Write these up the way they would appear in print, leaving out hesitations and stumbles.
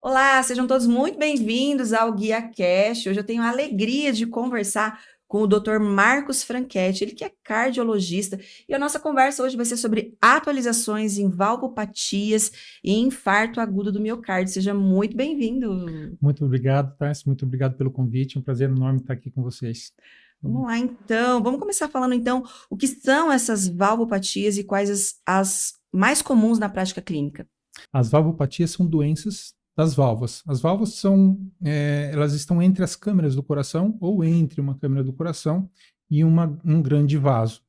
Olá, sejam todos muito bem-vindos ao Guia Cash. Hoje eu tenho a alegria de conversar com o Dr. Marcos Franchetti, ele que é cardiologista, e a nossa conversa hoje vai ser sobre atualizações em valvopatias e infarto agudo do miocárdio. Seja muito bem-vindo. Muito obrigado, Tarso. Muito obrigado pelo convite. É um prazer enorme estar aqui com vocês. Vamos lá, então. Vamos começar falando, então, o que são essas valvopatias e quais as mais comuns na prática clínica. As valvopatias são doenças das válvulas. As válvulas elas estão entre as câmeras do coração ou entre uma câmera do coração e um grande vaso.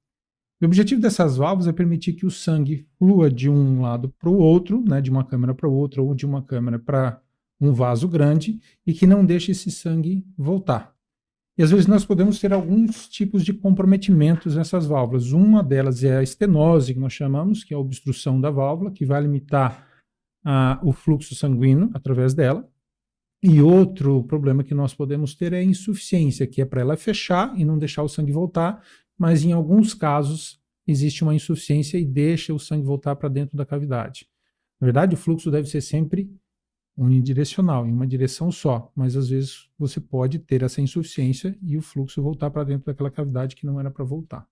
O objetivo dessas válvulas é permitir que o sangue flua de um lado para o outro, né, de uma câmera para outra ou de uma câmera para um vaso grande e que não deixe esse sangue voltar. E às vezes nós podemos ter alguns tipos de comprometimentos nessas válvulas. Uma delas é a estenose, que nós chamamos, que é a obstrução da válvula, que vai limitar o fluxo sanguíneo através dela. E outro problema que nós podemos ter é a insuficiência, que é para ela fechar e não deixar o sangue voltar, mas em alguns casos existe uma insuficiência e deixa o sangue voltar para dentro da cavidade. Na verdade, o fluxo deve ser sempre unidirecional, em uma direção só, mas às vezes você pode ter essa insuficiência e o fluxo voltar para dentro daquela cavidade que não era para voltar.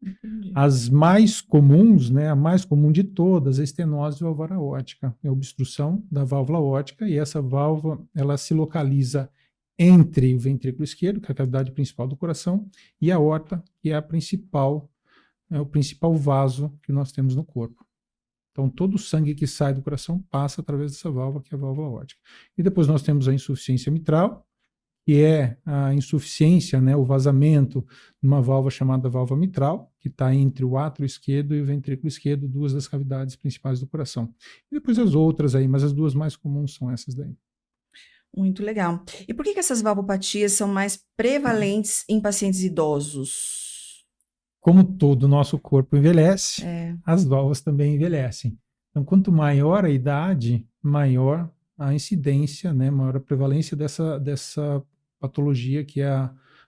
Entendi. As mais comuns, né, a mais comum de todas, é a estenose valvar aórtica, é a obstrução da válvula aórtica, e essa válvula ela se localiza entre o ventrículo esquerdo, que é a cavidade principal do coração, e a aorta, que é o principal vaso que nós temos no corpo. Então, todo o sangue que sai do coração passa através dessa válvula, que é a válvula aórtica. E depois nós temos a insuficiência mitral, que é a insuficiência, né, o vazamento numa válvula chamada válvula mitral, que está entre o átrio esquerdo e o ventrículo esquerdo, duas das cavidades principais do coração. E depois as outras aí, mas as duas mais comuns são essas daí. Muito legal. E por que essas valvopatias são mais prevalentes em pacientes idosos? Como todo o nosso corpo envelhece, É, as válvulas também envelhecem. Então, quanto maior a idade, maior a incidência, né, maior a prevalência dessa patologia que é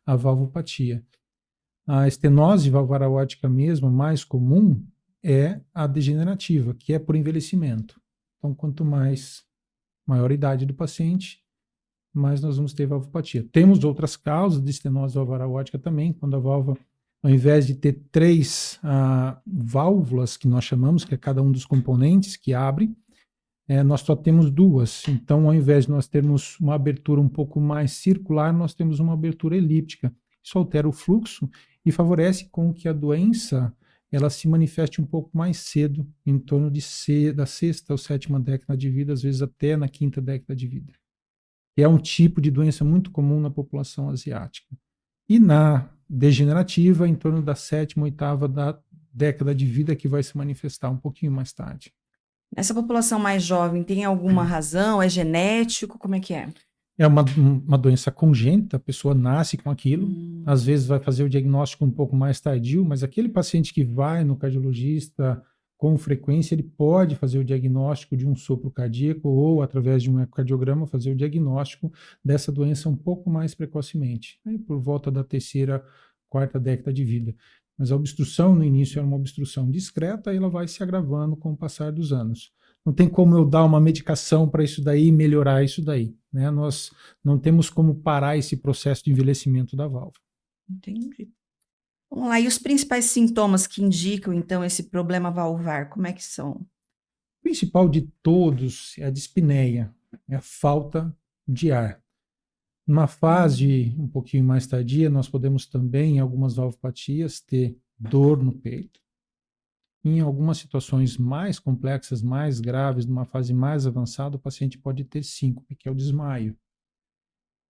a valvopatia. A estenose valvar aórtica mesmo, mais comum, é a degenerativa, que é por envelhecimento. Então, quanto maior a idade do paciente, mais nós vamos ter valvopatia. Temos outras causas de estenose valvar aórtica também, quando a válvula, ao invés de ter três válvulas, que nós chamamos, que é cada um dos componentes que abre, nós só temos duas. Então, ao invés de nós termos uma abertura um pouco mais circular, nós temos uma abertura elíptica. Isso altera o fluxo e favorece com que a doença ela se manifeste um pouco mais cedo, em torno da sexta ou sétima década de vida, às vezes até na quinta década de vida. É um tipo de doença muito comum na população asiática. E na degenerativa, em torno da sétima, oitava da década de vida, que vai se manifestar um pouquinho mais tarde. essa população mais jovem tem alguma razão? É genético? Como é que é? É uma doença congênita, a pessoa nasce com aquilo, Hum, às vezes vai fazer o diagnóstico um pouco mais tardio, mas aquele paciente que vai no cardiologista com frequência, ele pode fazer o diagnóstico de um sopro cardíaco ou, através de um ecocardiograma, fazer o diagnóstico dessa doença um pouco mais precocemente, aí por volta da terceira, quarta década de vida. Mas a obstrução no início era uma obstrução discreta e ela vai se agravando com o passar dos anos. Não tem como eu dar uma medicação para isso daí e melhorar isso daí, né? Nós não temos como parar esse processo de envelhecimento da válvula. entendi. Vamos lá. E os principais sintomas que indicam, então, esse problema valvar, como é que são? O principal de todos é a dispneia, é a falta de ar. Numa Hum, fase um pouquinho mais tardia, nós podemos também, em algumas valvopatias, ter dor no peito. Em algumas situações mais complexas, mais graves, numa fase mais avançada, o paciente pode ter síncope, que é o desmaio.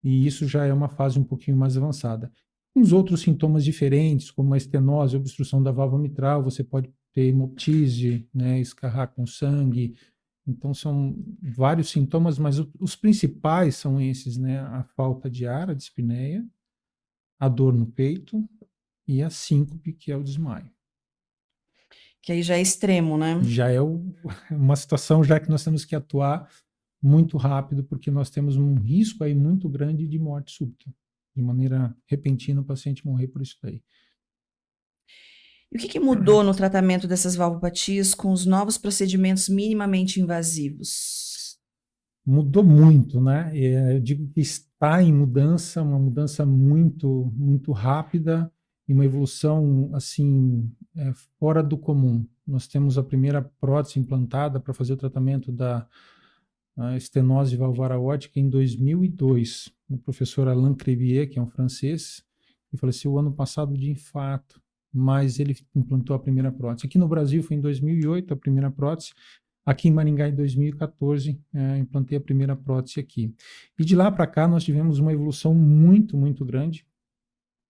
E isso já é uma fase um pouquinho mais avançada. Uns outros sintomas diferentes, como a estenose, obstrução da válvula mitral, você pode ter hemoptise, né, escarrar com sangue. Então, são vários sintomas, mas os principais são esses, né? A falta de ar, a dispneia, a dor no peito e a síncope, que é o desmaio. que aí já é extremo, né? Já é uma situação já que nós temos que atuar muito rápido, porque nós temos um risco aí muito grande de morte súbita. De maneira repentina, o paciente morrer por isso daí. E o que mudou no tratamento dessas valvopatias com os novos procedimentos minimamente invasivos? Mudou muito, né? Eu digo que está em mudança, uma mudança muito, muito rápida e uma evolução assim fora do comum. Nós temos a primeira prótese implantada para fazer o tratamento da estenose valvar aórtica em 2002. O professor Alain Crevier, que é um francês, que faleceu o ano passado de infarto, mas ele implantou a primeira prótese. Aqui no Brasil foi em 2008 a primeira prótese. Aqui em Maringá, em 2014, implantei a primeira prótese aqui. E de lá para cá, nós tivemos uma evolução muito, muito grande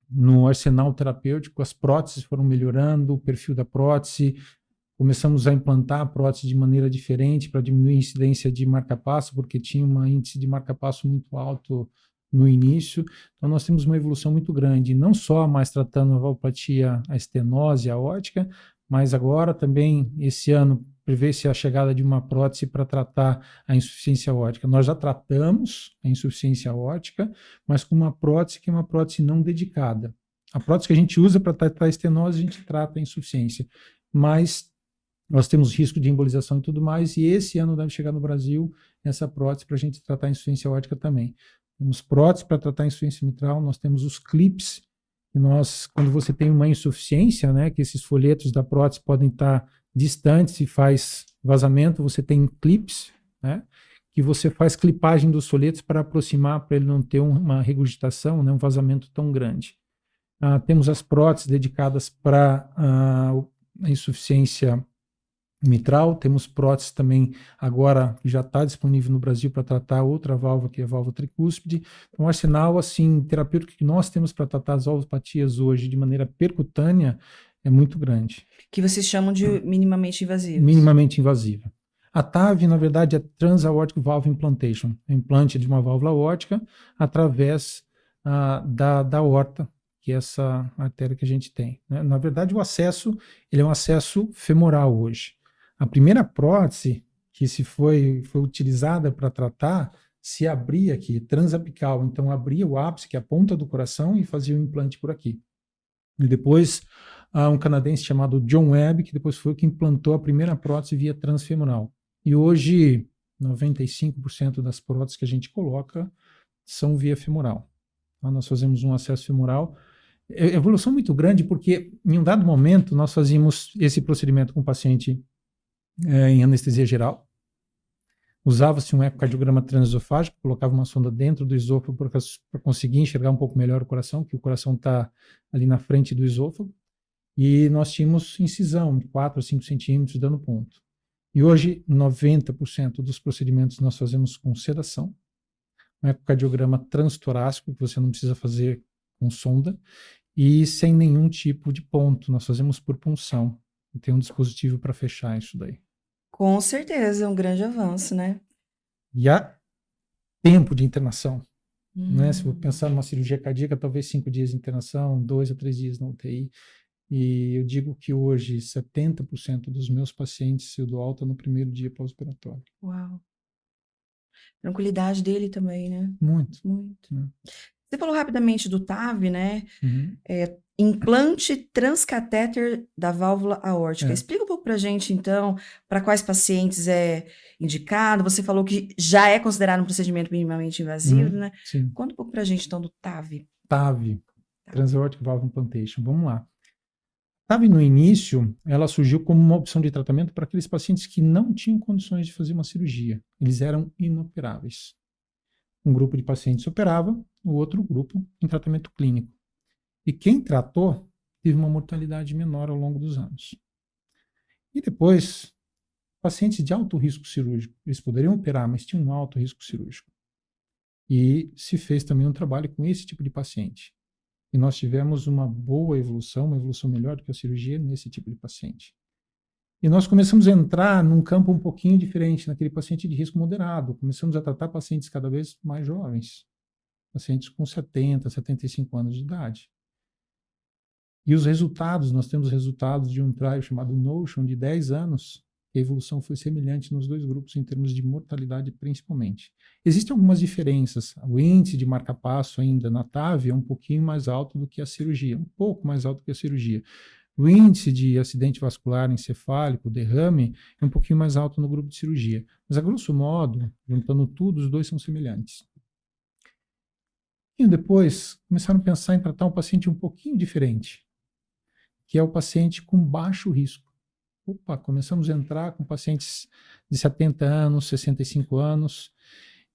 no arsenal terapêutico. As próteses foram melhorando, o perfil da prótese. Começamos a implantar a prótese de maneira diferente para diminuir a incidência de marca-passo, porque tinha um índice de marca-passo muito alto no início. Então, nós temos uma evolução muito grande, não só mais tratando a valvopatia, a estenose aórtica, mas agora também, esse ano, prevê-se a chegada de uma prótese para tratar a insuficiência aórtica. Nós já tratamos a insuficiência aórtica, mas com uma prótese que é uma prótese não dedicada. A prótese que a gente usa para tratar a estenose, a gente trata a insuficiência. Mas nós temos risco de embolização e tudo mais, e esse ano deve chegar no Brasil essa prótese para a gente tratar a insuficiência aórtica também. Temos prótese para tratar a insuficiência mitral, nós temos os clips, e nós, quando você tem uma insuficiência, né, que esses folhetos da prótese podem estar distantes e faz vazamento, você tem clips, né, que você faz clipagem dos folhetos para aproximar, para ele não ter uma regurgitação, né, um vazamento tão grande. Temos as próteses dedicadas para a insuficiência mitral, temos prótese também agora que já está disponível no Brasil para tratar outra válvula, que é a válvula tricúspide. Então, o arsenal assim, terapêutico que nós temos para tratar as valvopatias hoje de maneira percutânea é muito grande. Que vocês chamam de minimamente invasivos. Minimamente invasiva. A TAV, na verdade, é Transaortic Valve Implantation, é implante de uma válvula aórtica através da aorta, que é essa artéria que a gente tem, né? Na verdade, o acesso, ele é um acesso femoral hoje. A primeira prótese que se foi utilizada para tratar, se abria aqui, transapical, então abria o ápice, que é a ponta do coração, e fazia o implante por aqui. E depois, um canadense chamado John Webb, que depois foi o que implantou a primeira prótese via transfemoral. E hoje, 95% das próteses que a gente coloca são via femoral. Então, nós fazemos um acesso femoral. Evolução muito grande, porque em um dado momento nós fazíamos esse procedimento com o paciente em anestesia geral. Usava-se um ecocardiograma transesofágico, colocava uma sonda dentro do esôfago para conseguir enxergar um pouco melhor o coração, que o coração está ali na frente do esôfago. E nós tínhamos incisão de 4 a 5 centímetros dando ponto. E hoje, 90% dos procedimentos nós fazemos com sedação, um ecocardiograma transtorácico, que você não precisa fazer com sonda, e sem nenhum tipo de ponto. Nós fazemos por punção. E tem um dispositivo para fechar isso daí. Com certeza, é um grande avanço, né? E há tempo de internação. Né? Se for pensar numa cirurgia cardíaca, talvez 5 dias de internação, 2 a 3 dias na UTI. E eu digo que hoje 70% dos meus pacientes eu dou alta no primeiro dia pós-operatório. Uau. Tranquilidade dele também, né? Muito. Muito. Né? Você falou rapidamente do TAV, né? Uhum. Implante transcatéter da válvula aórtica. Explica um pouco pra gente, então, para quais pacientes é indicado. Você falou que já é considerado um procedimento minimamente invasivo, né? Sim. Conta um pouco pra gente, então, do TAV. TAV, Transaortic Valve Implantation. Vamos lá. TAV, no início, ela surgiu como uma opção de tratamento para aqueles pacientes que não tinham condições de fazer uma cirurgia. Eles eram inoperáveis. Um grupo de pacientes operava, o outro grupo em tratamento clínico. E quem tratou teve uma mortalidade menor ao longo dos anos. E depois, pacientes de alto risco cirúrgico, eles poderiam operar, mas tinham um alto risco cirúrgico. E se fez também um trabalho com esse tipo de paciente. E nós tivemos uma boa evolução, uma evolução melhor do que a cirurgia nesse tipo de paciente. E nós começamos a entrar num campo um pouquinho diferente, naquele paciente de risco moderado. Começamos a tratar pacientes cada vez mais jovens, pacientes com 70, 75 anos de idade. E os resultados, nós temos resultados de um trial chamado Notion, de 10 anos, que a evolução foi semelhante nos dois grupos em termos de mortalidade principalmente. Existem algumas diferenças. O índice de marca-passo ainda na TAV é um pouquinho mais alto do que a cirurgia, um pouco mais alto que a cirurgia. O índice de acidente vascular encefálico, derrame, é um pouquinho mais alto no grupo de cirurgia. Mas, a grosso modo, juntando tudo, os dois são semelhantes. E depois, começaram a pensar em tratar um paciente um pouquinho diferente, que é o paciente com baixo risco. Opa, começamos a entrar com pacientes de 70 anos, 65 anos,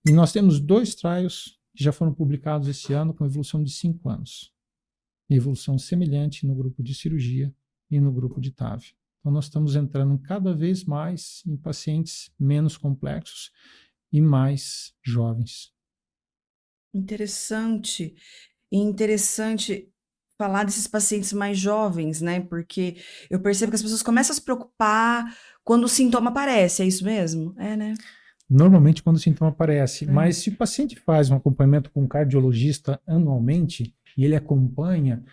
e nós temos 2 trials que já foram publicados esse ano com evolução de 5 anos. Evolução semelhante no grupo de cirurgia e no grupo de TAV. Então, nós estamos entrando cada vez mais em pacientes menos complexos e mais jovens. Interessante. E interessante falar desses pacientes mais jovens, né? Porque eu percebo que as pessoas começam a se preocupar quando o sintoma aparece, é isso mesmo? É, né? Normalmente quando o sintoma aparece, mas se o paciente faz um acompanhamento com um cardiologista anualmente e ele acompanha,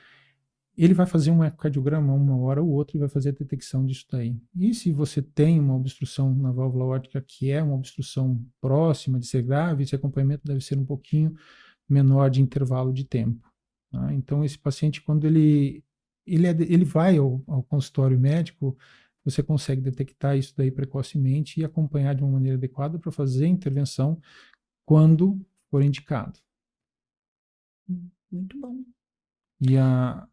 ele vai fazer um ecocardiograma uma hora ou outra e vai fazer a detecção disso daí. E se você tem uma obstrução na válvula aórtica que é uma obstrução próxima de ser grave, esse acompanhamento deve ser um pouquinho menor de intervalo de tempo. Tá? Então esse paciente, quando ele vai ao consultório médico, você consegue detectar isso daí precocemente e acompanhar de uma maneira adequada para fazer a intervenção quando for indicado. Muito bom. E a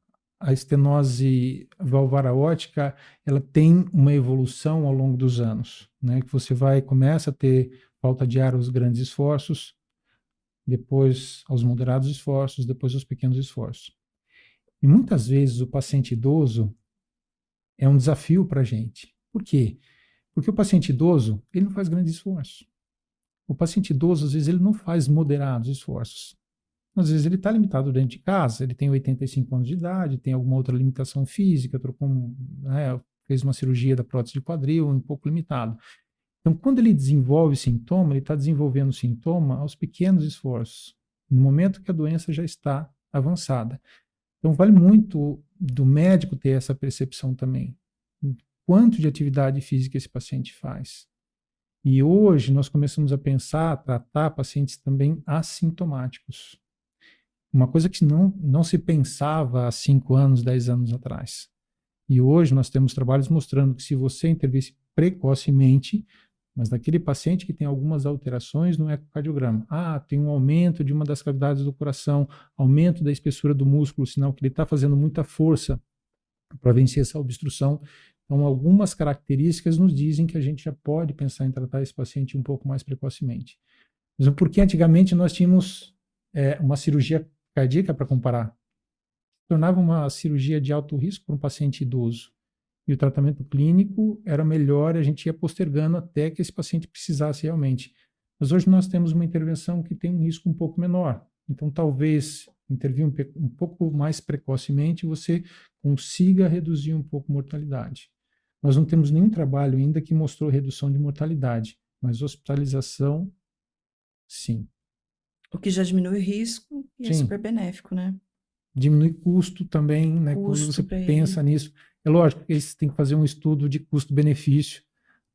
estenose valvar aórtica, ela tem uma evolução ao longo dos anos, né? Que você começa a ter falta de ar aos grandes esforços, depois aos moderados esforços, depois aos pequenos esforços. E muitas vezes o paciente idoso é um desafio para a gente. Por quê? Porque o paciente idoso, ele não faz grandes esforços. O paciente idoso, às vezes, ele não faz moderados esforços. Às vezes ele está limitado dentro de casa, ele tem 85 anos de idade, tem alguma outra limitação física, fez uma cirurgia da prótese de quadril, um pouco limitado. Então, quando ele desenvolve sintoma, ele está desenvolvendo sintoma aos pequenos esforços, no momento que a doença já está avançada. Então, vale muito do médico ter essa percepção também. Quanto de atividade física esse paciente faz. E hoje nós começamos a pensar, a tratar pacientes também assintomáticos. Uma coisa que não se pensava há 5 anos, 10 anos atrás. E hoje nós temos trabalhos mostrando que se você intervir precocemente, mas naquele paciente que tem algumas alterações no ecocardiograma, tem um aumento de uma das cavidades do coração, aumento da espessura do músculo, sinal que ele está fazendo muita força para vencer essa obstrução. Então, algumas características nos dizem que a gente já pode pensar em tratar esse paciente um pouco mais precocemente. Mesmo porque antigamente nós tínhamos uma cirurgia cardíaca para comparar. Tornava uma cirurgia de alto risco para um paciente idoso. E o tratamento clínico era melhor, a gente ia postergando até que esse paciente precisasse realmente. Mas hoje nós temos uma intervenção que tem um risco um pouco menor. Então, talvez intervir um pouco mais precocemente, você consiga reduzir um pouco a mortalidade. Nós não temos nenhum trabalho ainda que mostrou redução de mortalidade, mas hospitalização, sim. O que já diminui o risco e é super benéfico, né? Diminui custo também, né? Quando você pensa nisso. É lógico que você tem que fazer um estudo de custo-benefício,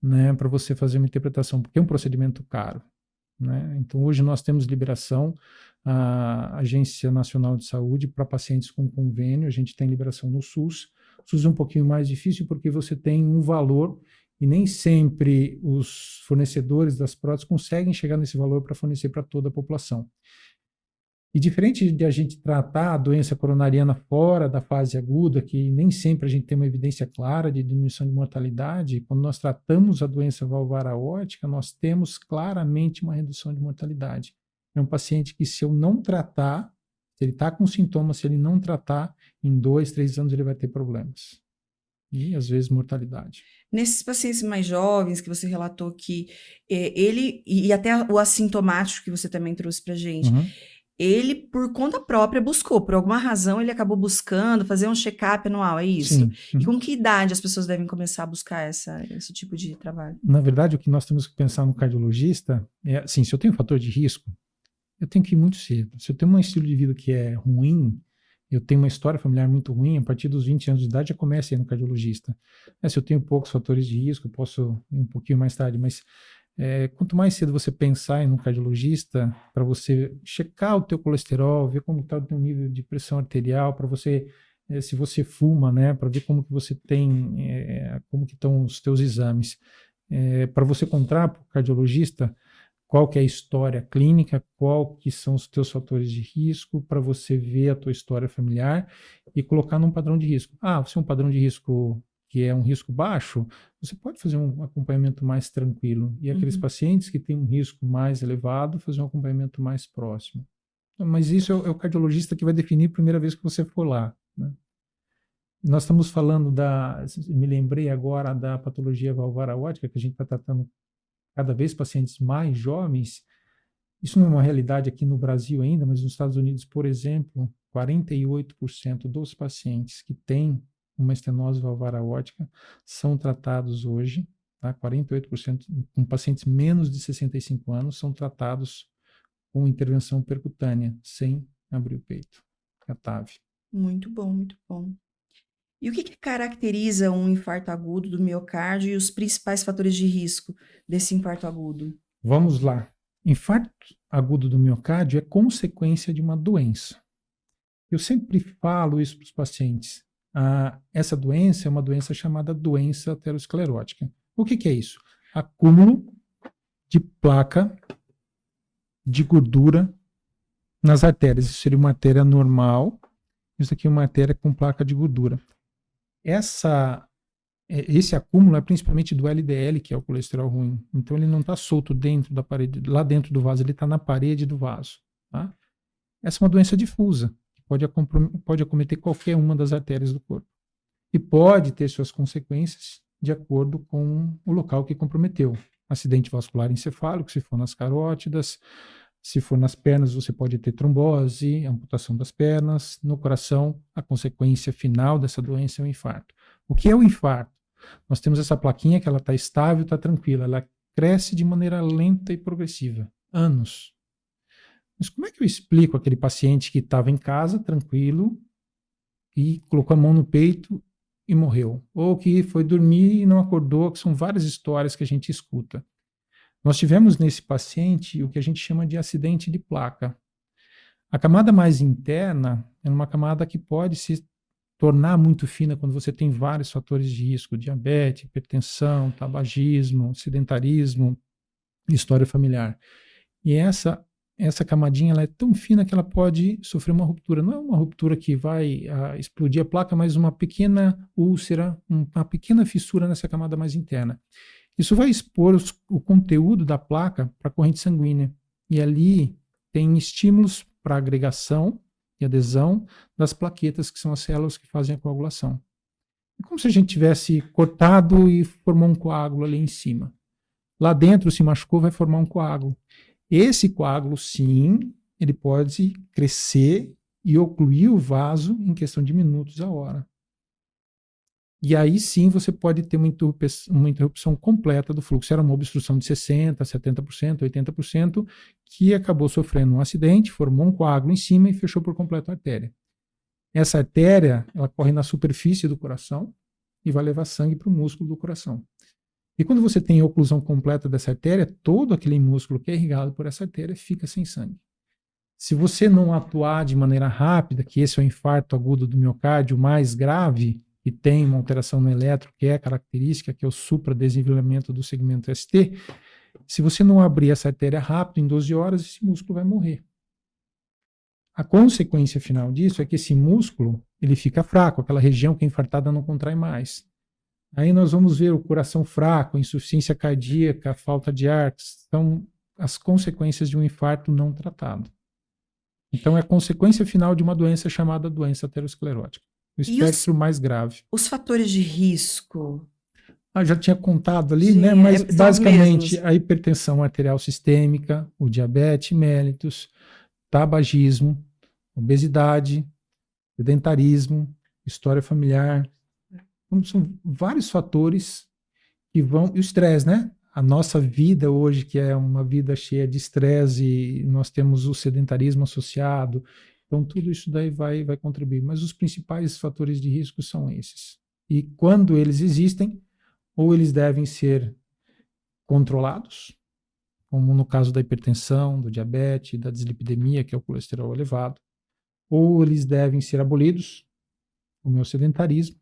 né? Para você fazer uma interpretação, porque é um procedimento caro, né? Então, hoje nós temos liberação, a Agência Nacional de Saúde, para pacientes com convênio, a gente tem liberação no SUS. O SUS é um pouquinho mais difícil porque você tem um valor e nem sempre os fornecedores das próteses conseguem chegar nesse valor para fornecer para toda a população. E diferente de a gente tratar a doença coronariana fora da fase aguda, que nem sempre a gente tem uma evidência clara de diminuição de mortalidade, quando nós tratamos a doença valvar aórtica, nós temos claramente uma redução de mortalidade. É um paciente que, se eu não tratar, se ele está com sintomas, se ele não tratar, em 2, 3 anos ele vai ter problemas. E, às vezes, mortalidade. Nesses pacientes mais jovens que você relatou que ele, e até o assintomático que você também trouxe para gente, ele, por conta própria, buscou, por alguma razão, ele acabou buscando fazer um check-up anual, é isso? Sim. E com que idade as pessoas devem começar a buscar esse tipo de trabalho? Na verdade, o que nós temos que pensar no cardiologista é, assim, se eu tenho fator de risco, eu tenho que ir muito cedo. Se eu tenho um estilo de vida que é ruim, eu tenho uma história familiar muito ruim, a partir dos 20 anos de idade já começa a ir no cardiologista. Se eu tenho poucos fatores de risco, eu posso ir um pouquinho mais tarde, mas quanto mais cedo você pensar em um cardiologista, para você checar o teu colesterol, ver como está o teu nível de pressão arterial, para você se você fuma, né, para ver como que você tem, como que estão os teus exames. Para você contar para o cardiologista qual que é a história clínica, qual que são os teus fatores de risco, para você ver a tua história familiar e colocar num padrão de risco. Você é um padrão de risco que é um risco baixo, você pode fazer um acompanhamento mais tranquilo. E aqueles pacientes que têm um risco mais elevado, fazer um acompanhamento mais próximo. Mas isso é o cardiologista que vai definir a primeira vez que você for lá, né? Nós estamos falando me lembrei agora da patologia valvar aórtica, que a gente está tratando cada vez pacientes mais jovens. Isso não é uma realidade aqui no Brasil ainda, mas nos Estados Unidos, por exemplo, 48% dos pacientes que têm uma estenose valvar aórtica são tratados hoje, tá? 48% com pacientes menos de 65 anos são tratados com intervenção percutânea, sem abrir o peito, a TAV. Muito bom, muito bom. E o que caracteriza um infarto agudo do miocárdio e os principais fatores de risco desse infarto agudo? Vamos lá. Infarto agudo do miocárdio é consequência de uma doença. Eu sempre falo isso para os pacientes. Essa doença é uma doença chamada doença aterosclerótica. O que é isso? Acúmulo de placa de gordura nas artérias. Isso seria uma artéria normal. Isso aqui é uma artéria com placa de gordura. Esse acúmulo é principalmente do LDL, que é o colesterol ruim. Então ele não está solto dentro da parede, lá dentro do vaso, ele está na parede do vaso. Tá? Essa é uma doença difusa, que pode acometer qualquer uma das artérias do corpo. E pode ter suas consequências de acordo com o local que comprometeu. Acidente vascular encefálico, se for nas carótidas. Se for nas pernas, você pode ter trombose, amputação das pernas. No coração, a consequência final dessa doença é o infarto. O que é o infarto? Nós temos essa plaquinha que ela está estável, está tranquila. Ela cresce de maneira lenta e progressiva. Anos. Mas como é que eu explico aquele paciente que estava em casa, tranquilo, e colocou a mão no peito e morreu? Ou que foi dormir e não acordou, que são várias histórias que a gente escuta. Nós tivemos nesse paciente o que a gente chama de acidente de placa. A camada mais interna é uma camada que pode se tornar muito fina quando você tem vários fatores de risco, diabetes, hipertensão, tabagismo, sedentarismo, história familiar. E essa camadinha ela é tão fina que ela pode sofrer uma ruptura. Não é uma ruptura que vai explodir a placa, mas uma pequena úlcera, uma pequena fissura nessa camada mais interna. Isso vai expor o conteúdo da placa para a corrente sanguínea. E ali tem estímulos para agregação e adesão das plaquetas, que são as células que fazem a coagulação. É como se a gente tivesse cortado e formou um coágulo ali em cima. Lá dentro, se machucou, vai formar um coágulo. Esse coágulo, sim, ele pode crescer e ocluir o vaso em questão de minutos a hora. E aí sim você pode ter uma interrupção completa do fluxo. Era uma obstrução de 60%, 70%, 80%, que acabou sofrendo um acidente, formou um coágulo em cima e fechou por completo a artéria. Essa artéria, ela corre na superfície do coração e vai levar sangue para o músculo do coração. E quando você tem a oclusão completa dessa artéria, todo aquele músculo que é irrigado por essa artéria fica sem sangue. Se você não atuar de maneira rápida, que esse é o infarto agudo do miocárdio mais grave, e tem uma alteração no eletro, que é característica, que é o supradesnivelamento do segmento ST, se você não abrir essa artéria rápido, em 12 horas, esse músculo vai morrer. A consequência final disso é que esse músculo ele fica fraco, aquela região que é infartada não contrai mais. Aí nós vamos ver o coração fraco, insuficiência cardíaca, falta de ar, que são as consequências de um infarto não tratado. Então é a consequência final de uma doença chamada doença aterosclerótica. O espectro mais grave. Os fatores de risco? Já tinha contado ali, Sim, né? Mas basicamente mesmos. a hipertensão arterial sistêmica, o diabetes mellitus, tabagismo, obesidade, sedentarismo, história familiar. Então, são vários fatores que vão... E o estresse, né? A nossa vida hoje, que é uma vida cheia de estresse, e nós temos o sedentarismo associado. Então, tudo isso daí vai contribuir. Mas os principais fatores de risco são esses. E quando eles existem, ou eles devem ser controlados, como no caso da hipertensão, do diabetes, da dislipidemia, que é o colesterol elevado, ou eles devem ser abolidos, como é o sedentarismo,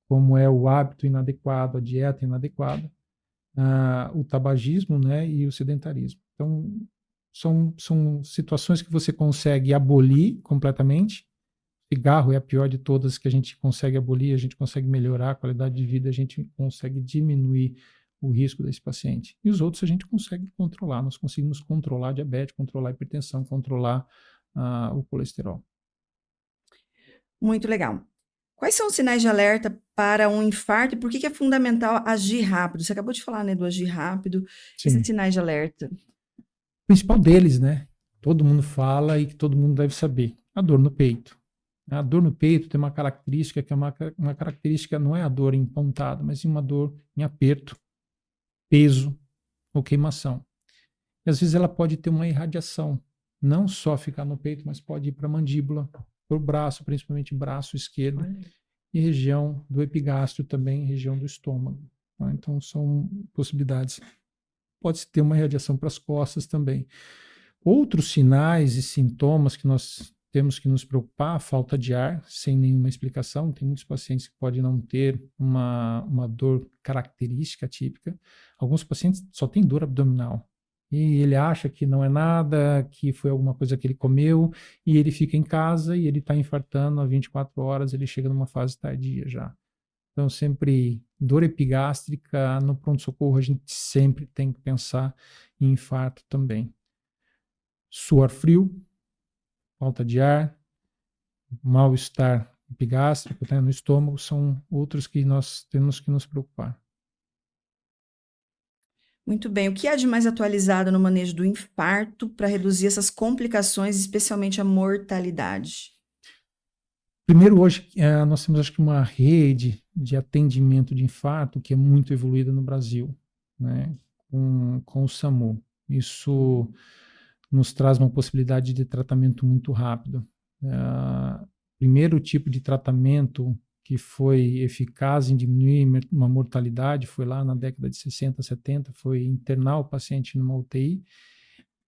como é o hábito inadequado, a dieta inadequada, o tabagismo, né, e o sedentarismo. Então, são situações que você consegue abolir completamente. Cigarro é a pior de todas que a gente consegue abolir, a gente consegue melhorar a qualidade de vida, a gente consegue diminuir o risco desse paciente. E os outros a gente consegue controlar, nós conseguimos controlar a diabetes, controlar a hipertensão, controlar o colesterol. Muito legal. Quais são os sinais de alerta para um infarto e por que é fundamental agir rápido? Você acabou de falar, né, do agir rápido. Sim. Esses sinais de alerta. O principal deles, né? Todo mundo fala e que todo mundo deve saber. A dor no peito. A dor no peito tem uma característica que é uma característica, não é a dor em pontada, mas uma dor em aperto, peso ou queimação. E às vezes ela pode ter uma irradiação, não só ficar no peito, mas pode ir para a mandíbula, para o braço, principalmente braço esquerdo, e região do epigastro também, região do estômago. Tá? Então são possibilidades. Pode ter uma irradiação para as costas também. Outros sinais e sintomas que nós temos que nos preocupar, a falta de ar, sem nenhuma explicação. Tem muitos pacientes que podem não ter uma dor característica típica. Alguns pacientes só têm dor abdominal. E ele acha que não é nada, que foi alguma coisa que ele comeu, e ele fica em casa e ele está infartando há 24 horas, ele chega numa fase tardia já. Então, sempre dor epigástrica, no pronto-socorro, a gente sempre tem que pensar em infarto também. Suor frio, falta de ar, mal-estar epigástrico, né, no estômago, são outros que nós temos que nos preocupar. Muito bem. O que há de mais atualizado no manejo do infarto para reduzir essas complicações, especialmente a mortalidade? Primeiro, hoje, nós temos, acho que, uma rede de atendimento de infarto que é muito evoluída no Brasil, né, com o SAMU. Isso nos traz uma possibilidade de tratamento muito rápido. Primeiro tipo de tratamento que foi eficaz em diminuir uma mortalidade foi lá na década de 60, 70, foi internar o paciente numa UTI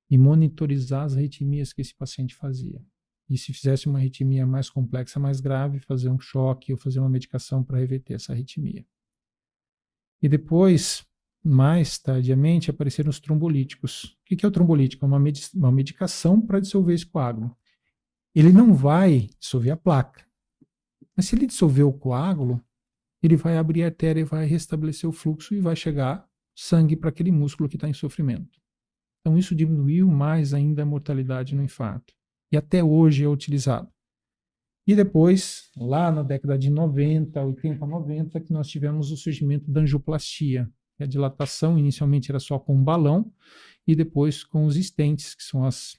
e monitorizar as arritmias que esse paciente fazia. E se fizesse uma arritmia mais complexa, mais grave, fazer um choque ou fazer uma medicação para reverter essa arritmia. E depois, mais tardiamente, apareceram os trombolíticos. O que é o trombolítico? É uma medicação para dissolver esse coágulo. Ele não vai dissolver a placa. Mas se ele dissolver o coágulo, ele vai abrir a artéria, vai restabelecer o fluxo e vai chegar sangue para aquele músculo que está em sofrimento. Então isso diminuiu mais ainda a mortalidade no infarto. E até hoje é utilizado. E depois, lá na década de 90, 80, 90, que nós tivemos o surgimento da angioplastia. A dilatação inicialmente era só com um balão e depois com os stents, que são as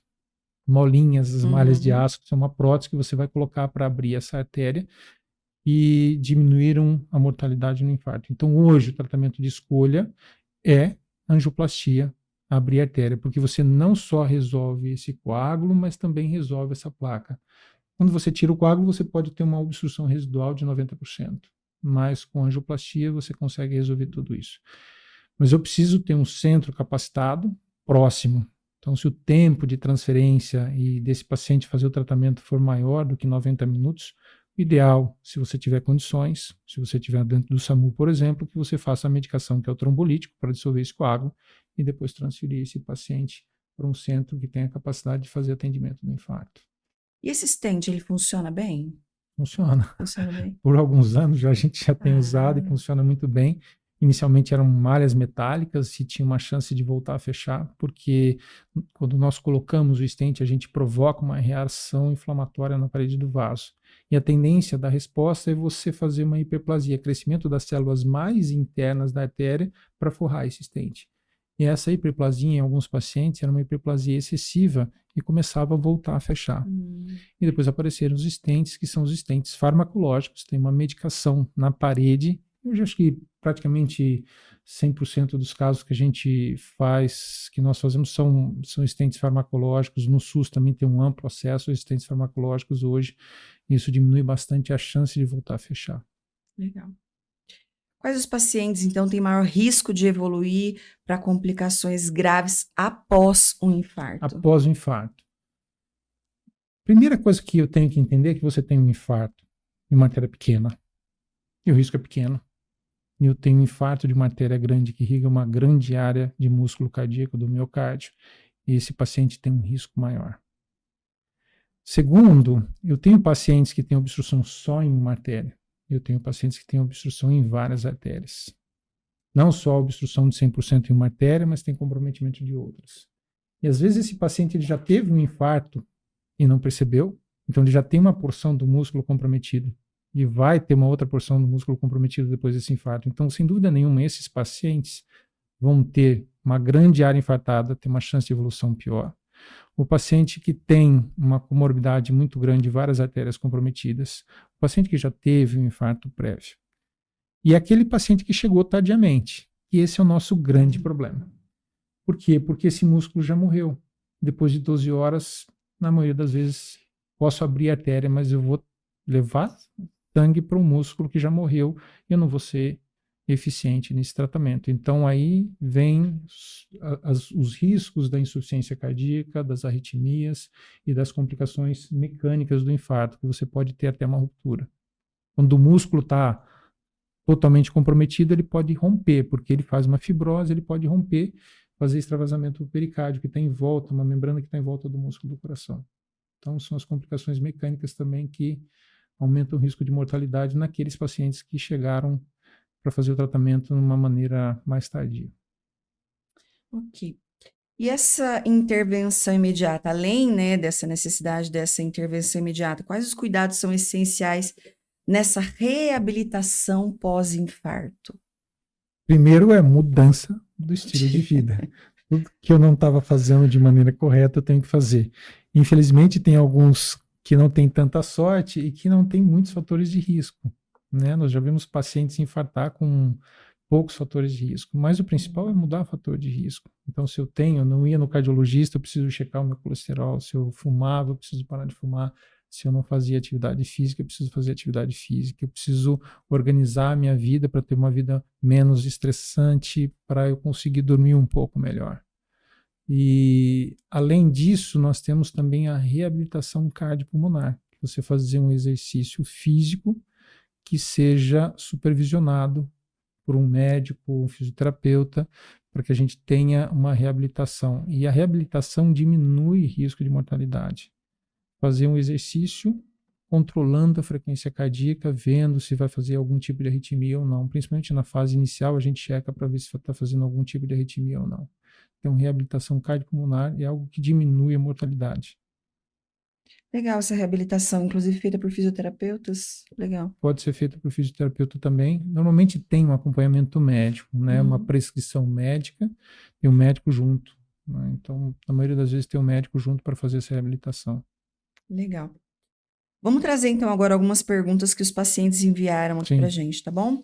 molinhas, as malhas de aço, que são uma prótese que você vai colocar para abrir essa artéria e diminuíram a mortalidade no infarto. Então, hoje, o tratamento de escolha é angioplastia, abrir a artéria, porque você não só resolve esse coágulo, mas também resolve essa placa. Quando você tira o coágulo, você pode ter uma obstrução residual de 90%, mas com angioplastia você consegue resolver tudo isso. Mas eu preciso ter um centro capacitado próximo. Então, se o tempo de transferência e desse paciente fazer o tratamento for maior do que 90 minutos, o ideal, se você tiver condições, se você estiver dentro do SAMU, por exemplo, que você faça a medicação que é o trombolítico para dissolver esse coágulo e depois transferir esse paciente para um centro que tenha a capacidade de fazer atendimento do infarto. E esse stent, ele funciona bem? Funciona. Funciona bem. Por alguns anos a gente já tem usado e funciona muito bem. Inicialmente eram malhas metálicas e tinha uma chance de voltar a fechar, porque quando nós colocamos o stent, a gente provoca uma reação inflamatória na parede do vaso. E a tendência da resposta é você fazer uma hiperplasia, crescimento das células mais internas da artéria para forrar esse stent. E essa hiperplasia em alguns pacientes era uma hiperplasia excessiva e começava a voltar a fechar. E depois apareceram os stents, que são os stents farmacológicos, tem uma medicação na parede. Eu já acho que praticamente 100% dos casos que a gente faz, que nós fazemos, são stents farmacológicos. No SUS também tem um amplo acesso a stents farmacológicos hoje. Isso diminui bastante a chance de voltar a fechar. Legal. Quais os pacientes, então, têm maior risco de evoluir para complicações graves após um infarto? Após o infarto. Primeira coisa que eu tenho que entender é que você tem um infarto. e uma artéria pequena. E o risco é pequeno. E eu tenho um infarto de uma artéria grande que irriga uma grande área de músculo cardíaco do miocárdio. E esse paciente tem um risco maior. Segundo, eu tenho pacientes que têm obstrução só em uma artéria. Eu tenho pacientes que têm obstrução em várias artérias. Não só a obstrução de 100% em uma artéria, mas tem comprometimento de outras. E às vezes esse paciente ele já teve um infarto e não percebeu, então ele já tem uma porção do músculo comprometido e vai ter uma outra porção do músculo comprometido depois desse infarto. Então, sem dúvida nenhuma, esses pacientes vão ter uma grande área infartada, ter uma chance de evolução pior. O paciente que tem uma comorbidade muito grande, várias artérias comprometidas, o paciente que já teve um infarto prévio. E aquele paciente que chegou tardiamente. E esse é o nosso grande problema. Por quê? Porque esse músculo já morreu. Depois de 12 horas, na maioria das vezes, posso abrir a artéria, mas eu vou levar sangue para um músculo que já morreu e eu não vou ser eficiente nesse tratamento. Então, aí vem os riscos da insuficiência cardíaca, das arritmias e das complicações mecânicas do infarto, que você pode ter até uma ruptura. Quando o músculo está totalmente comprometido, ele pode romper, porque ele faz uma fibrose, ele pode romper, fazer extravasamento do pericárdio, que está em volta, uma membrana que está em volta do músculo do coração. Então, são as complicações mecânicas também que aumentam o risco de mortalidade naqueles pacientes que chegaram para fazer o tratamento de uma maneira mais tardia. Ok. E essa intervenção imediata, além, né, dessa necessidade dessa intervenção imediata, quais os cuidados são essenciais nessa reabilitação pós-infarto? Primeiro é mudança do estilo de vida. Tudo que eu não estava fazendo de maneira correta, eu tenho que fazer. Infelizmente, tem alguns que não têm tanta sorte e que não têm muitos fatores de risco, né? Nós já vimos pacientes infartar com poucos fatores de risco, mas o principal é mudar o fator de risco. Então, se eu não ia no cardiologista, eu preciso checar o meu colesterol. Se eu fumava, eu preciso parar de fumar. Se eu não fazia atividade física, eu preciso fazer atividade física. Eu preciso organizar a minha vida para ter uma vida menos estressante, para eu conseguir dormir um pouco melhor. E, além disso, nós temos também a reabilitação cardiopulmonar. Você fazer um exercício físico que seja supervisionado por um médico, um fisioterapeuta, para que a gente tenha uma reabilitação. E a reabilitação diminui o risco de mortalidade. Fazer um exercício controlando a frequência cardíaca, vendo se vai fazer algum tipo de arritmia ou não. Principalmente na fase inicial, a gente checa para ver se está fazendo algum tipo de arritmia ou não. Então, reabilitação cardiopulmonar é algo que diminui a mortalidade. Legal essa reabilitação, inclusive feita por fisioterapeutas. Legal. Pode ser feita por fisioterapeuta também. Normalmente tem um acompanhamento médico, né? Uma prescrição médica e um médico junto, né? Então, na maioria das vezes tem um médico junto para fazer essa reabilitação. Legal. Vamos trazer então agora algumas perguntas que os pacientes enviaram aqui Sim. pra gente, tá bom?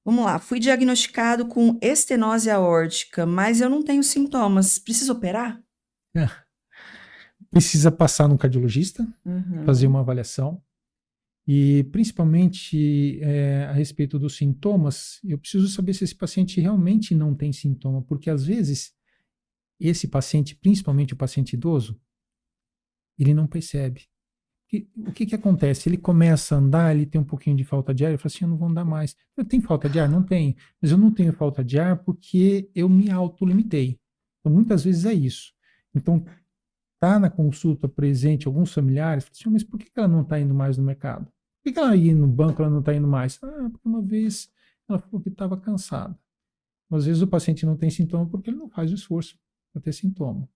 Vamos lá. Fui diagnosticado com estenose aórtica, mas eu não tenho sintomas. Preciso operar? Precisa passar no cardiologista, fazer uma avaliação. E principalmente a respeito dos sintomas, eu preciso saber se esse paciente realmente não tem sintoma, porque às vezes esse paciente, principalmente o paciente idoso, ele não percebe. O que acontece? Ele começa a andar, ele tem um pouquinho de falta de ar, ele fala assim, eu não vou andar mais. Eu tenho falta de ar? Não tenho. Mas eu não tenho falta de ar porque eu me autolimitei. Então, muitas vezes é isso. Então, tá na consulta presente alguns familiares, falam assim, mas por que ela não está indo mais no mercado? Por que ela ia no banco ela não está indo mais? Porque uma vez ela falou que estava cansada. Às vezes o paciente não tem sintoma porque ele não faz o esforço para ter sintoma.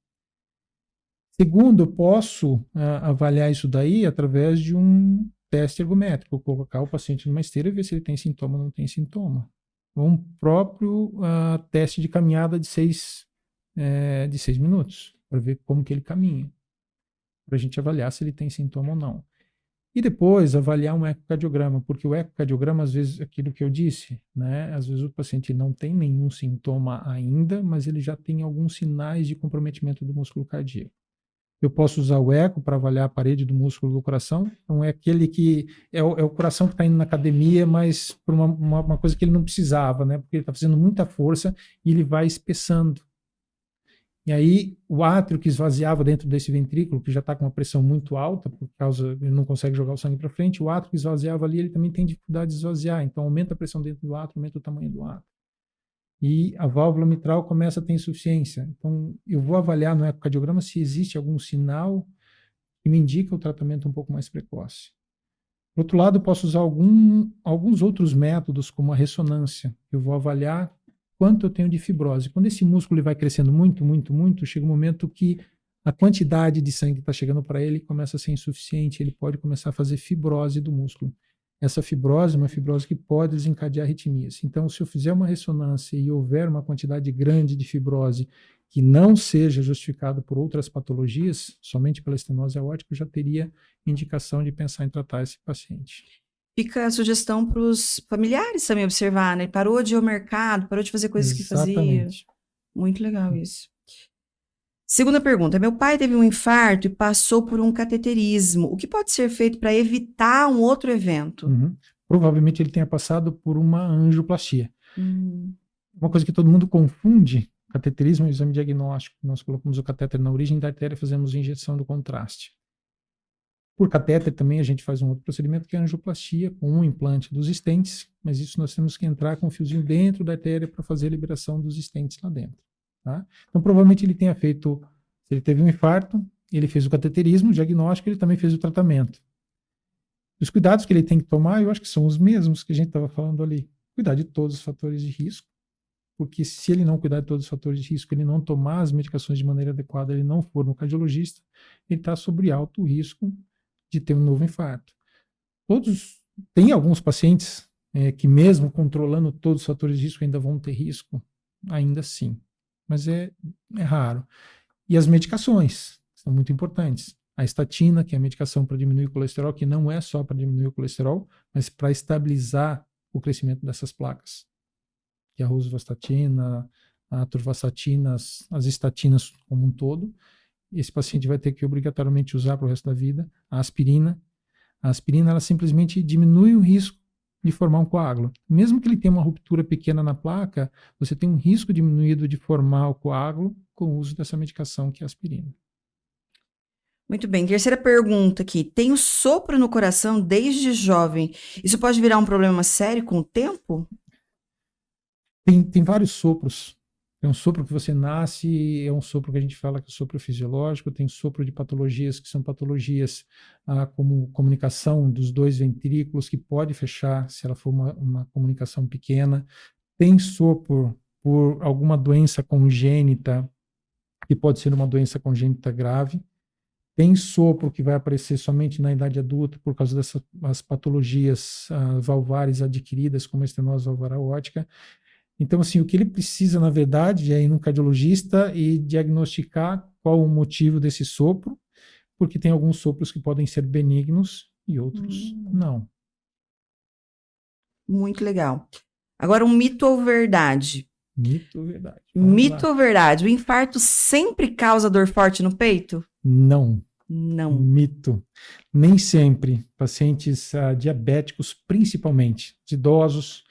Segundo, eu posso avaliar isso daí através de um teste ergométrico, colocar o paciente numa esteira e ver se ele tem sintoma ou não tem sintoma. Ou um próprio teste de caminhada de 6 minutos, para ver como que ele caminha, para a gente avaliar se ele tem sintoma ou não. E depois avaliar um ecocardiograma, porque o ecocardiograma, às vezes, aquilo que eu disse, né? Às vezes o paciente não tem nenhum sintoma ainda, mas ele já tem alguns sinais de comprometimento do músculo cardíaco. Eu posso usar o eco para avaliar a parede do músculo do coração. Então, é aquele que é o coração que está indo na academia, mas por uma coisa que ele não precisava, né? Porque ele está fazendo muita força e ele vai espessando. E aí, o átrio que esvaziava dentro desse ventrículo, que já está com uma pressão muito alta, por causa, ele não consegue jogar o sangue para frente, o átrio que esvaziava ali, ele também tem dificuldade de esvaziar. Então, aumenta a pressão dentro do átrio, aumenta o tamanho do átrio. E a válvula mitral começa a ter insuficiência. Então, eu vou avaliar no ecocardiograma se existe algum sinal que me indica o tratamento um pouco mais precoce. Por outro lado, eu posso usar alguns outros métodos, como a ressonância. Eu vou avaliar quanto eu tenho de fibrose. Quando esse músculo vai crescendo muito, muito, muito, chega um momento que a quantidade de sangue que está chegando para ele começa a ser insuficiente, ele pode começar a fazer fibrose do músculo. Essa fibrose é uma fibrose que pode desencadear arritmias. Então, se eu fizer uma ressonância e houver uma quantidade grande de fibrose que não seja justificada por outras patologias, somente pela estenose aórtica, eu já teria indicação de pensar em tratar esse paciente. Fica a sugestão para os familiares também observar, né? Parou de ir ao mercado, parou de fazer coisas que fazia. Exatamente. Muito legal isso. Segunda pergunta. Meu pai teve um infarto e passou por um cateterismo. O que pode ser feito para evitar um outro evento? Provavelmente ele tenha passado por uma angioplastia. Uma coisa que todo mundo confunde, cateterismo é um exame diagnóstico. Nós colocamos o catéter na origem da artéria e fazemos injeção do contraste. Por catéter também a gente faz um outro procedimento que é a angioplastia, com um implante dos estentes, mas isso nós temos que entrar com um fiozinho dentro da artéria para fazer a liberação dos estentes lá dentro. Tá? Então, provavelmente ele tenha feito, se ele teve um infarto, ele fez o cateterismo, o diagnóstico, ele também fez o tratamento. Os cuidados que ele tem que tomar, eu acho que são os mesmos que a gente estava falando ali. Cuidar de todos os fatores de risco, porque se ele não cuidar de todos os fatores de risco, ele não tomar as medicações de maneira adequada, ele não for no cardiologista, ele está sob alto risco de ter um novo infarto. Tem alguns pacientes que mesmo controlando todos os fatores de risco ainda vão ter risco, ainda sim, mas é raro. E as medicações são muito importantes. A estatina, que é a medicação para diminuir o colesterol, que não é só para diminuir o colesterol, mas para estabilizar o crescimento dessas placas. Que é a rosuvastatina, a atorvastatina, as estatinas como um todo. Esse paciente vai ter que obrigatoriamente usar para o resto da vida a aspirina. A aspirina, ela simplesmente diminui o risco de formar um coágulo. Mesmo que ele tenha uma ruptura pequena na placa, você tem um risco diminuído de formar o coágulo com o uso dessa medicação que é a aspirina. Muito bem. Terceira pergunta aqui. Tenho sopro no coração desde jovem. Isso pode virar um problema sério com o tempo? Tem vários sopros. Tem um sopro que você nasce, é um sopro que a gente fala que é sopro fisiológico, tem sopro de patologias que são patologias como comunicação dos dois ventrículos, que pode fechar se ela for uma comunicação pequena. Tem sopro por alguma doença congênita, que pode ser uma doença congênita grave. Tem sopro que vai aparecer somente na idade adulta por causa dessas patologias valvares adquiridas, como a estenose valvar aórtica. Então, assim, o que ele precisa, na verdade, é ir num cardiologista e diagnosticar qual o motivo desse sopro, porque tem alguns sopros que podem ser benignos e outros não. Muito legal. Agora, um mito ou verdade? Mito ou verdade? Mito ou verdade? O infarto sempre causa dor forte no peito? Não. Não. Mito. Nem sempre. Pacientes diabéticos, principalmente, os idosos,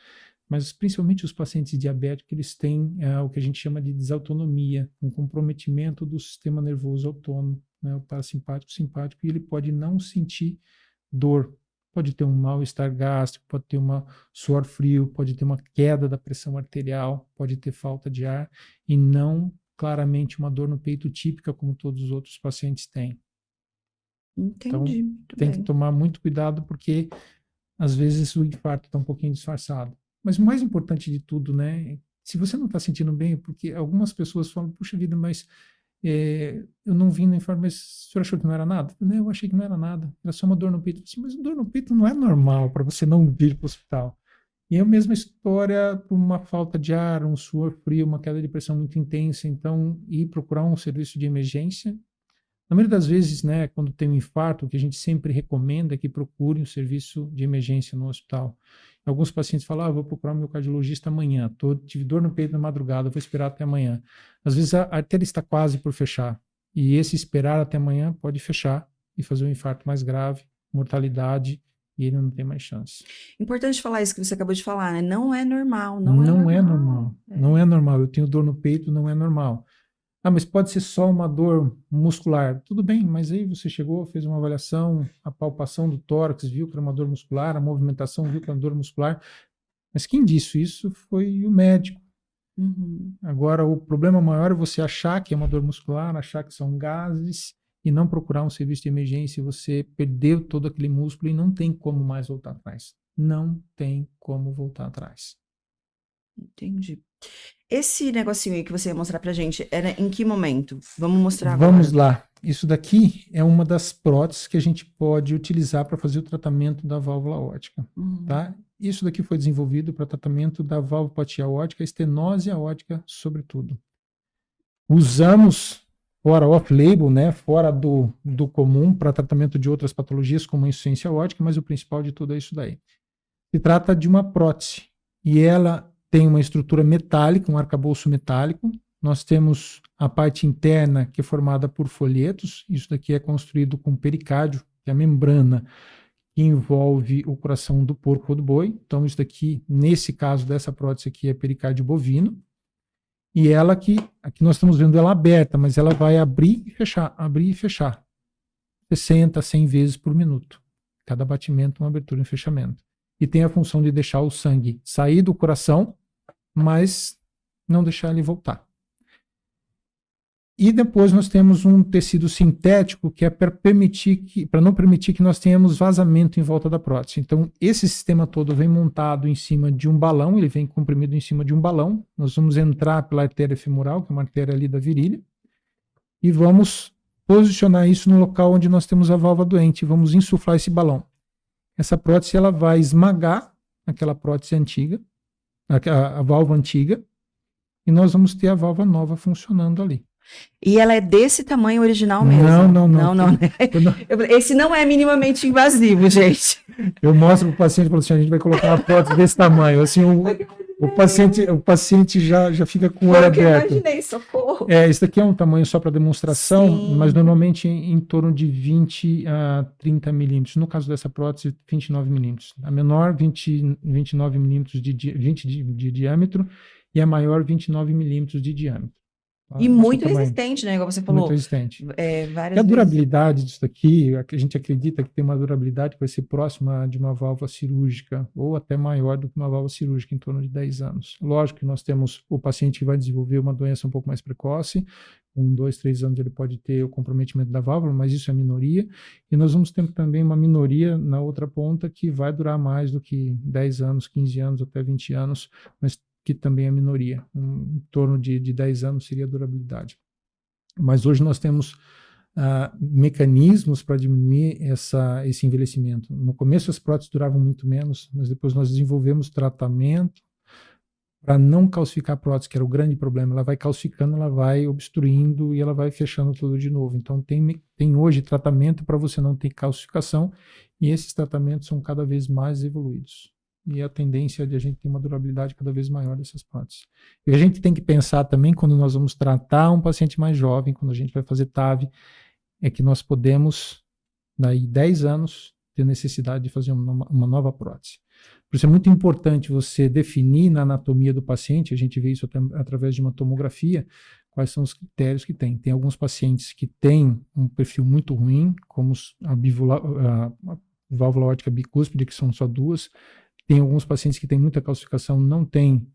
mas principalmente os pacientes diabéticos, eles têm o que a gente chama de desautonomia, um comprometimento do sistema nervoso autônomo, né, o parasimpático, simpático, e ele pode não sentir dor. Pode ter um mal-estar gástrico, pode ter uma suor frio, pode ter uma queda da pressão arterial, pode ter falta de ar, e não claramente uma dor no peito típica, como todos os outros pacientes têm. Entendi. Então, muito tem bem. que tomar muito cuidado, porque às vezes o infarto está um pouquinho disfarçado. Mas o mais importante de tudo, né? Se você não está sentindo bem, porque algumas pessoas falam, puxa vida, mas eu não vim no infarto, mas o senhor achou que não era nada? Não, eu achei que não era nada, era só uma dor no peito. Assim, mas dor no peito não é normal para você não vir para o hospital. E é a mesma história para uma falta de ar, um suor frio, uma queda de pressão muito intensa. Então, ir procurar um serviço de emergência. Na maioria das vezes, né, quando tem um infarto, o que a gente sempre recomenda é que procure um serviço de emergência no hospital. Alguns pacientes falam, vou procurar meu cardiologista amanhã, tive dor no peito na madrugada, vou esperar até amanhã. Às vezes a artéria está quase por fechar, e esse esperar até amanhã pode fechar e fazer um infarto mais grave, mortalidade, e ele não tem mais chance. Importante falar isso que você acabou de falar, né? Não é normal. Não é normal. Não é normal. Eu tenho dor no peito, não é normal. Ah, mas pode ser só uma dor muscular. Tudo bem, mas aí você chegou, fez uma avaliação, a palpação do tórax, viu que era uma dor muscular, a movimentação viu que era uma dor muscular. Mas quem disse isso foi o médico. Uhum. Agora, o problema maior é você achar que é uma dor muscular, achar que são gases e não procurar um serviço de emergência. Você perdeu todo aquele músculo e não tem como mais voltar atrás. Não tem como voltar atrás. Entendi. Esse negocinho aí que você ia mostrar pra gente, era em que momento? Vamos mostrar Vamos agora. lá. Isso daqui é uma das próteses que a gente pode utilizar para fazer o tratamento da válvula aórtica, Uhum. tá? Isso daqui foi desenvolvido para tratamento da valvopatia aórtica, estenose aórtica, sobretudo. Usamos fora off-label, né, fora do comum, para tratamento de outras patologias, como a insuficiência aórtica, mas o principal de tudo é isso daí. Se trata de uma prótese e ela tem uma estrutura metálica, um arcabouço metálico. Nós temos a parte interna, que é formada por folhetos. Isso daqui é construído com pericárdio, que é a membrana que envolve o coração do porco ou do boi. Então, isso daqui, nesse caso dessa prótese aqui, é pericárdio bovino. E ela aqui nós estamos vendo ela aberta, mas ela vai abrir e fechar. 60, 100 vezes por minuto. Cada batimento, uma abertura e um fechamento. E tem a função de deixar o sangue sair do coração, mas não deixar ele voltar. E depois nós temos um tecido sintético que é para não permitir que nós tenhamos vazamento em volta da prótese. Então, esse sistema todo vem montado em cima de um balão, ele vem comprimido em cima de um balão. Nós vamos entrar pela artéria femoral, que é uma artéria ali da virilha, e vamos posicionar isso no local onde nós temos a válvula doente. Vamos insuflar esse balão. Essa prótese ela vai esmagar aquela prótese antiga, a válvula antiga, e nós vamos ter a válvula nova funcionando ali. E ela é desse tamanho original mesmo? Não. Não, né? Esse não é minimamente invasivo, gente. Eu mostro para o paciente e falo assim, a gente vai colocar uma prótese desse tamanho. Assim, o paciente já fica com o olho aberto. Eu imaginei, socorro. Isso daqui é um tamanho só para demonstração, sim, mas normalmente em torno de 20 a 30 milímetros. No caso dessa prótese, 29 milímetros. A menor, 29 milímetros de diâmetro e a maior, 29 milímetros de diâmetro. E muito resistente, né? Igual você falou. Muito resistente. Várias e a durabilidade disso daqui, a gente acredita que tem uma durabilidade que vai ser próxima de uma válvula cirúrgica, ou até maior do que uma válvula cirúrgica, em torno de 10 anos. Lógico que nós temos o paciente que vai desenvolver uma doença um pouco mais precoce, com 2, 3 anos ele pode ter o comprometimento da válvula, mas isso é minoria. E nós vamos ter também uma minoria na outra ponta que vai durar mais do que 10 anos, 15 anos, até 20 anos, mas que também é minoria. Em torno de 10 anos seria a durabilidade. Mas hoje nós temos mecanismos para diminuir esse envelhecimento. No começo as próteses duravam muito menos, mas depois nós desenvolvemos tratamento para não calcificar a prótese, que era o grande problema. Ela vai calcificando, ela vai obstruindo e ela vai fechando tudo de novo. Então tem hoje tratamento para você não ter calcificação, e esses tratamentos são cada vez mais evoluídos. E a tendência é de a gente ter uma durabilidade cada vez maior dessas próteses. E a gente tem que pensar também, quando nós vamos tratar um paciente mais jovem, quando a gente vai fazer TAV, é que nós podemos, daí 10 anos, ter necessidade de fazer uma nova prótese. Por isso é muito importante você definir na anatomia do paciente, a gente vê isso até através de uma tomografia, quais são os critérios que tem. Tem alguns pacientes que têm um perfil muito ruim, como a válvula aórtica bicúspide, que são só duas. Tem alguns pacientes que têm muita calcificação, não tem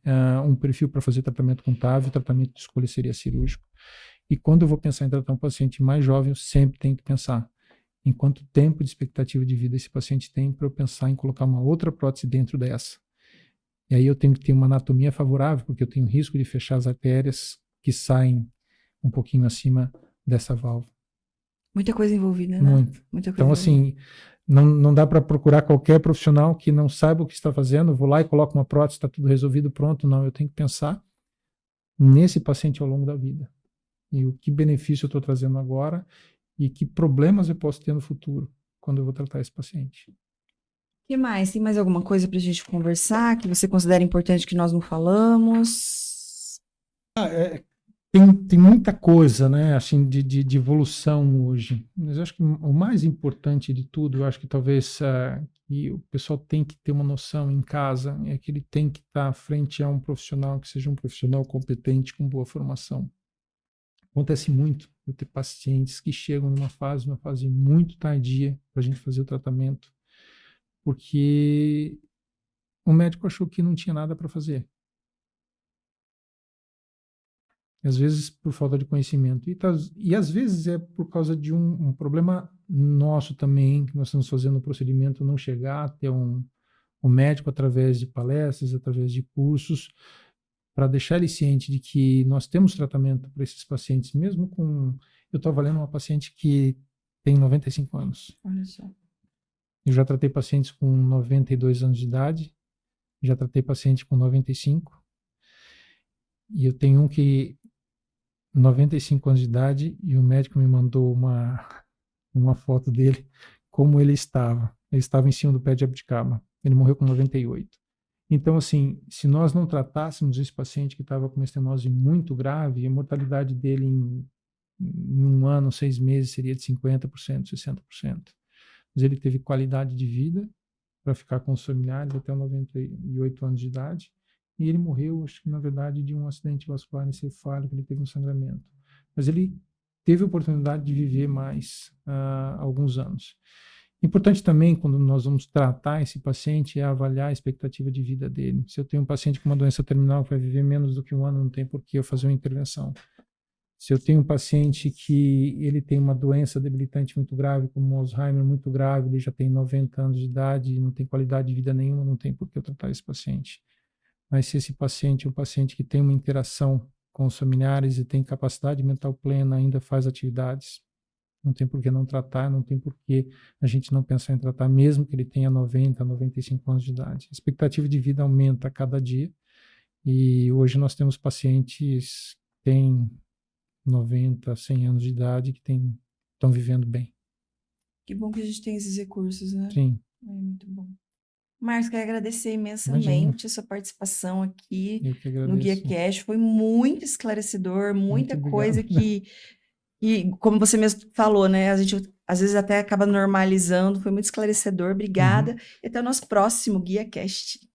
um perfil para fazer tratamento com TAV, o tratamento de escolha seria cirúrgico. E quando eu vou pensar em tratar um paciente mais jovem, eu sempre tenho que pensar em quanto tempo de expectativa de vida esse paciente tem para eu pensar em colocar uma outra prótese dentro dessa. E aí eu tenho que ter uma anatomia favorável, porque eu tenho risco de fechar as artérias que saem um pouquinho acima dessa válvula. Muita coisa envolvida, né? Muito. Muita coisa então, assim, não dá para procurar qualquer profissional que não saiba o que está fazendo, vou lá e coloco uma prótese, está tudo resolvido, pronto. Não, eu tenho que pensar nesse paciente ao longo da vida. E o que benefício eu estou trazendo agora e que problemas eu posso ter no futuro quando eu vou tratar esse paciente. O que mais? Tem mais alguma coisa para a gente conversar que você considera importante que nós não falamos? Tem muita coisa, né, assim, de evolução hoje. Mas eu acho que o mais importante de tudo, eu acho que talvez que o pessoal tem que ter uma noção em casa, é que ele tem que estar frente a um profissional que seja um profissional competente, com boa formação. Acontece muito eu ter pacientes que chegam numa uma fase muito tardia para a gente fazer o tratamento, porque o médico achou que não tinha nada para fazer. Às vezes por falta de conhecimento. E às vezes é por causa de um problema nosso também, que nós estamos fazendo o procedimento não chegar até um médico através de palestras, através de cursos, para deixar ele ciente de que nós temos tratamento para esses pacientes, mesmo com... Eu estou avaliando uma paciente que tem 95 anos. Olha só. Eu já tratei pacientes com 92 anos de idade, já tratei paciente com 95, e eu tenho um que 95 anos de idade, e o médico me mandou uma foto dele, como ele estava. Ele estava em cima do pé de jabuticaba. Ele morreu com 98. Então, assim, se nós não tratássemos esse paciente que estava com uma estenose muito grave, a mortalidade dele em 1 ano, 6 meses, seria de 50%, 60%. Mas ele teve qualidade de vida para ficar com os familiares até os 98 anos de idade. E ele morreu, acho que na verdade, de um acidente vascular encefálico, ele teve um sangramento. Mas ele teve a oportunidade de viver mais alguns anos. Importante também, quando nós vamos tratar esse paciente, é avaliar a expectativa de vida dele. Se eu tenho um paciente com uma doença terminal que vai viver menos do que 1 ano, não tem por que eu fazer uma intervenção. Se eu tenho um paciente que ele tem uma doença debilitante muito grave, como Alzheimer muito grave, ele já tem 90 anos de idade e não tem qualidade de vida nenhuma, não tem por que eu tratar esse paciente. Mas se esse paciente é um paciente que tem uma interação com os familiares e tem capacidade mental plena, ainda faz atividades, não tem por que não tratar, não tem por que a gente não pensar em tratar, mesmo que ele tenha 90, 95 anos de idade. A expectativa de vida aumenta a cada dia e hoje nós temos pacientes que têm 90, 100 anos de idade que estão vivendo bem. Que bom que a gente tem esses recursos, né? Sim. É muito bom. Marcos, quero agradecer Imagina. imensamente a sua participação aqui Eu que no Guia agradeço. Cash. Foi muito esclarecedor, muita Muito coisa obrigado. e como você mesmo falou, né? A gente às vezes até acaba normalizando. Foi muito esclarecedor. Obrigada. E até o nosso próximo Guia Cast.